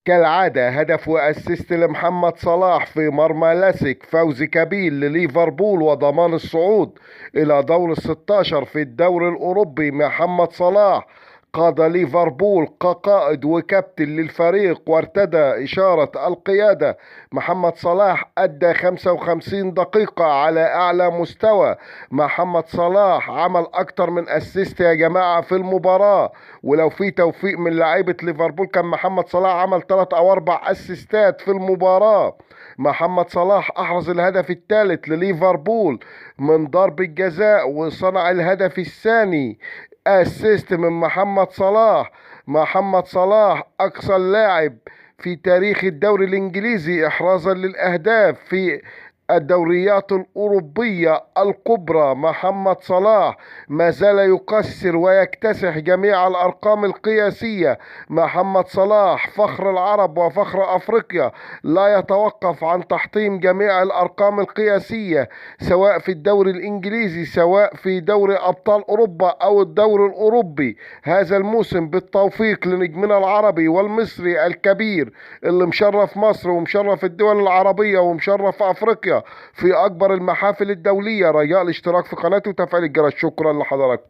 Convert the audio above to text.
كالعادة هدف وأسيست لمحمد صلاح في مرمى لاسك، فوز كبير لليفربول وضمان الصعود إلى دور الستاشر في الدوري الأوروبي. محمد صلاح قاد ليفربول كقائد وكابتن للفريق وارتدى إشارة القيادة. محمد صلاح أدى 55 دقيقة على أعلى مستوى. محمد صلاح عمل أكتر من أسيست يا جماعة في المباراة، ولو في توفيق من لعيبة ليفربول كان محمد صلاح عمل 3 أو 4 أسيستات في المباراة. محمد صلاح أحرز الهدف الثالث لليفربول من ضربة جزاء، وصنع الهدف الثاني اسيست من محمد صلاح. محمد صلاح أكثر لاعب في تاريخ الدوري الإنجليزي إحرازا للأهداف في الدوريات الأوروبية الكبرى. محمد صلاح ما زال يكسر ويكتسح جميع الأرقام القياسية. محمد صلاح فخر العرب وفخر أفريقيا، لا يتوقف عن تحطيم جميع الأرقام القياسية، سواء في الدوري الإنجليزي سواء في دوري أبطال أوروبا أو الدوري الأوروبي. هذا الموسم بالتوفيق لنجمنا العربي والمصري الكبير اللي مشرف مصر ومشرف الدول العربية ومشرف أفريقيا في أكبر المحافل الدولية. رجاء الاشتراك في قناتي وتفعيل الجرس. شكرا لحضراتكم.